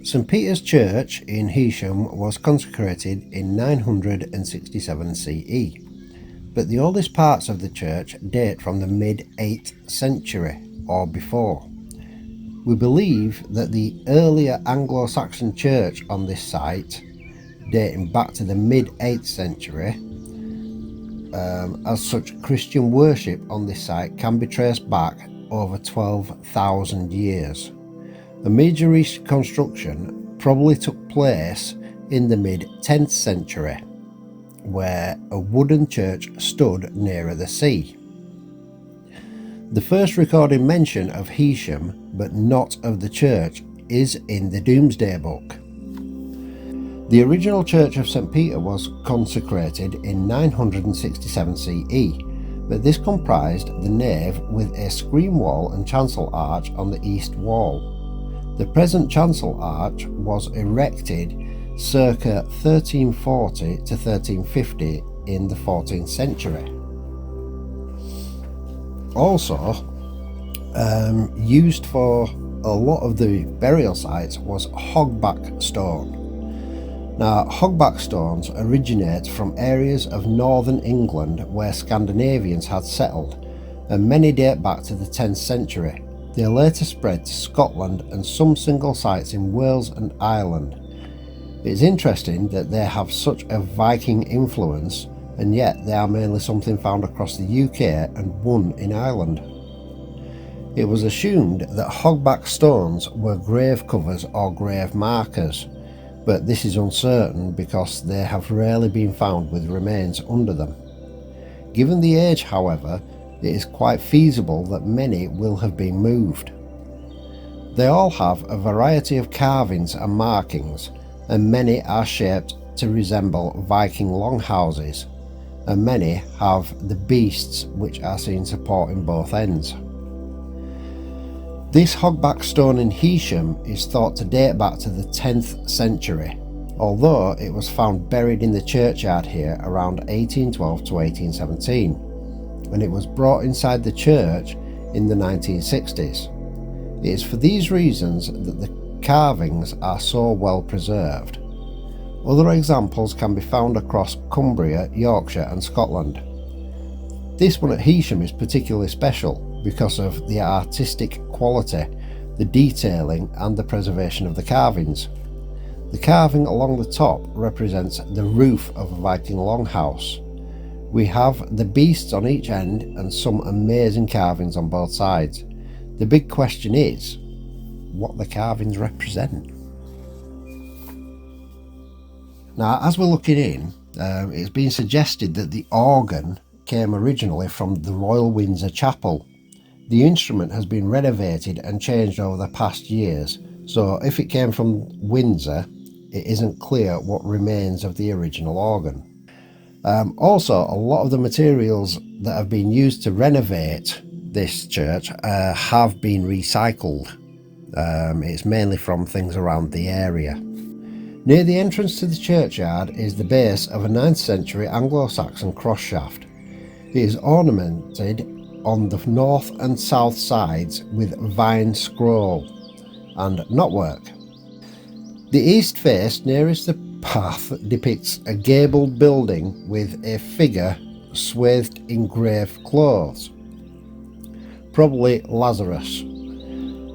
St Peter's Church in Heysham was consecrated in 967 CE, but the oldest parts of the church date from the mid-8th century or before. We believe that the earlier Anglo-Saxon church on this site, dating back to the mid-8th century, as such Christian worship on this site can be traced back over 12,000 years. A major reconstruction probably took place in the mid-10th century, where a wooden church stood nearer the sea. The first recorded mention of Heysham, but not of the church, is in the Domesday Book. The original church of St Peter was consecrated in 967 CE, but this comprised the nave with a screen wall and chancel arch on the east wall. The present chancel arch was erected circa 1340 to 1350 in the 14th century. Also, used for a lot of the burial sites was Hogback Stone. Now, Hogback Stones originate from areas of northern England where Scandinavians had settled, and many date back to the 10th century. They later spread to Scotland and some single sites in Wales and Ireland. It is interesting that they have such a Viking influence, and yet they are mainly something found across the UK and one in Ireland. It was assumed that Hogback stones were grave covers or grave markers, but this is uncertain because they have rarely been found with remains under them. Given the age, however, it is quite feasible that many will have been moved. They all have a variety of carvings and markings, and many are shaped to resemble Viking longhouses, and many have the beasts which are seen supporting both ends. This Hogback stone in Heysham is thought to date back to the 10th century, although it was found buried in the churchyard here around 1812 to 1817, and it was brought inside the church in the 1960s. It is for these reasons that the carvings are so well preserved. Other examples can be found across Cumbria, Yorkshire and Scotland. This one at Heysham is particularly special because of the artistic quality, the detailing and the preservation of the carvings. The carving along the top represents the roof of a Viking longhouse. We have the beasts on each end and some amazing carvings on both sides. The big question is what the carvings represent. Now, as we're looking in, it's been suggested that the organ came originally from the Royal Windsor Chapel. The instrument has been renovated and changed over the past years, so if it came from Windsor, it isn't clear what remains of the original organ. Also, a lot of the materials that have been used to renovate this church have been recycled. It's mainly from things around the area. Near the entrance to the churchyard is the base of a 9th century Anglo-Saxon cross shaft. It is ornamented on the north and south sides with vine scroll and knotwork. The east face nearest the path depicts a gabled building with a figure swathed in grave clothes, probably Lazarus,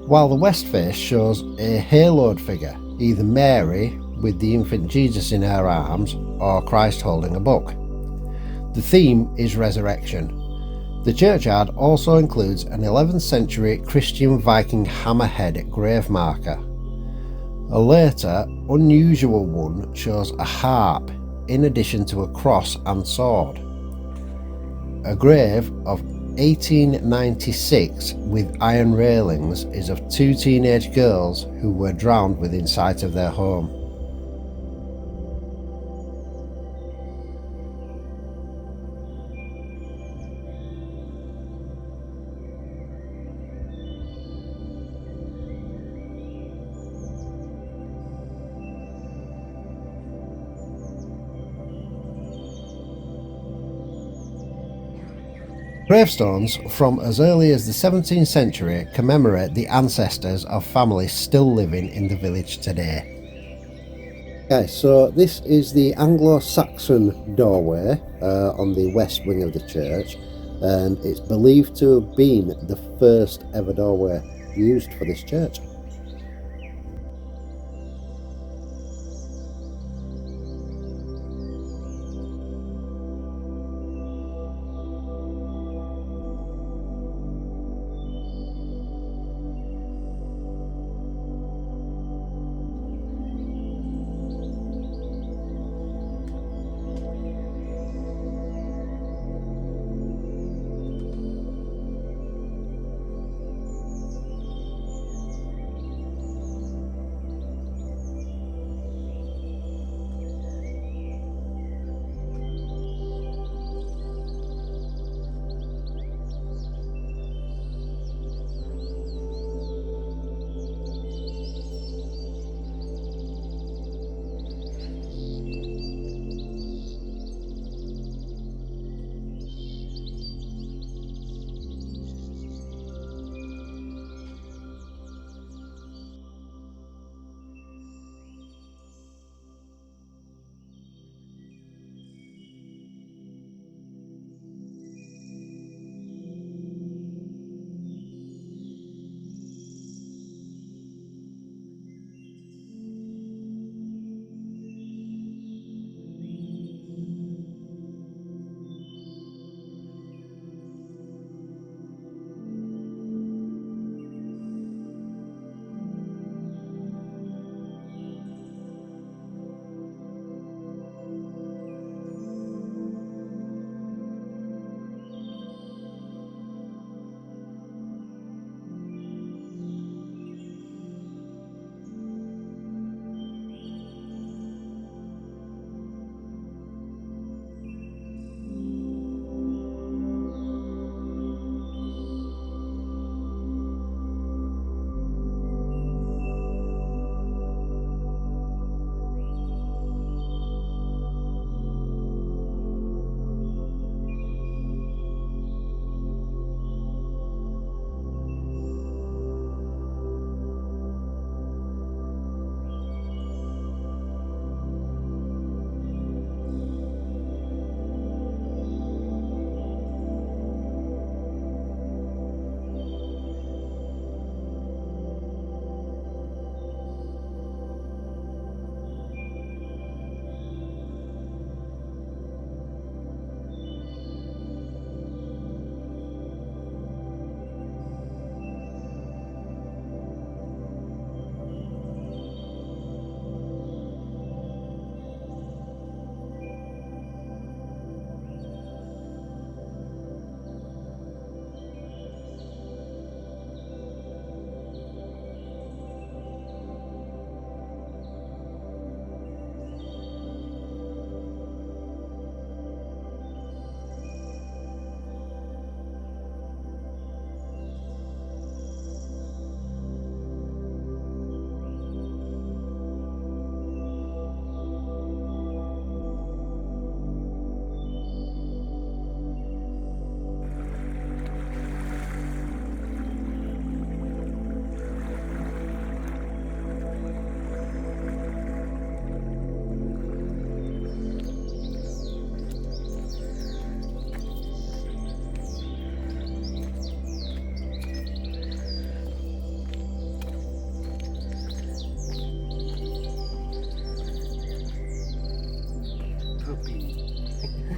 while the west face shows a haloed figure, either Mary with the infant Jesus in her arms or Christ holding a book. The theme is resurrection. The churchyard also includes an 11th century Christian Viking hammerhead grave marker. A later, unusual one shows a harp in addition to a cross and sword. A grave of 1896 with iron railings is of two teenage girls who were drowned within sight of their home. Gravestones from as early as the 17th century commemorate the ancestors of families still living in the village today. Okay, so this is the Anglo-Saxon Doorway on the west wing of the church, and it's believed to have been the first ever doorway used for this church.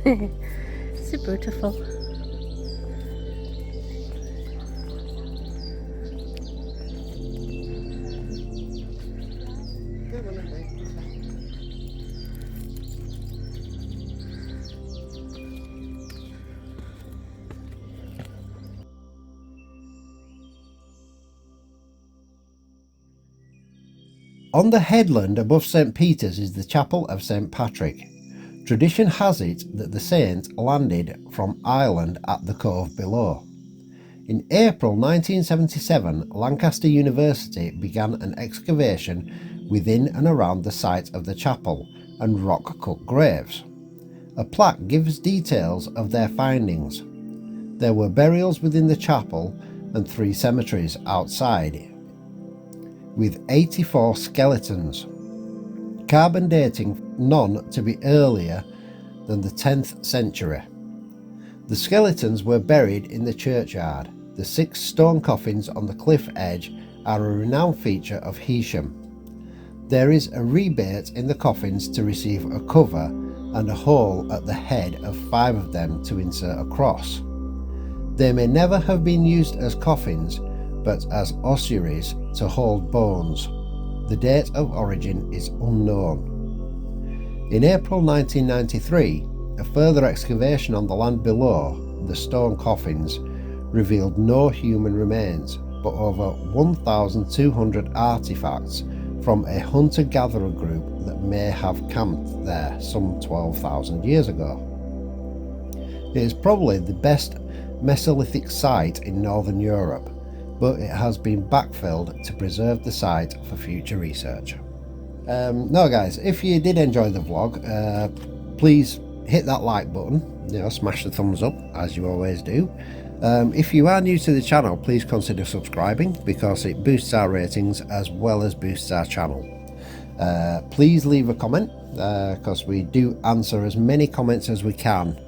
So beautiful. On the headland above St. Peter's is the Chapel of St. Patrick. Tradition has it that the saint landed from Ireland at the cove below. In April 1977, Lancaster University began an excavation within and around the site of the chapel and rock-cut graves. A plaque gives details of their findings. There were burials within the chapel and 3 cemeteries outside, with 84 skeletons. Carbon dating none to be earlier than the 10th century. The skeletons were buried in the churchyard. The 6 stone coffins on the cliff edge are a renowned feature of Heysham. There is a rebate in the coffins to receive a cover and a hole at the head of 5 of them to insert a cross. They may never have been used as coffins, but as ossuaries to hold bones. The date of origin is unknown. In April 1993, a further excavation on the land below the stone coffins revealed no human remains, but over 1,200 artifacts from a hunter-gatherer group that may have camped there some 12,000 years ago. It is probably the best Mesolithic site in Northern Europe, but it has been backfilled to preserve the site for future research. Now guys, if you did enjoy the vlog, please hit that like button, smash the thumbs up as you always do. If you are new to the channel, please consider subscribing because it boosts our ratings as well as boosts our channel. Please leave a comment because we do answer as many comments as we can.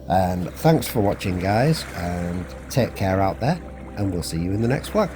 And thanks for watching guys, and take care out there, and we'll see you in the next vlog.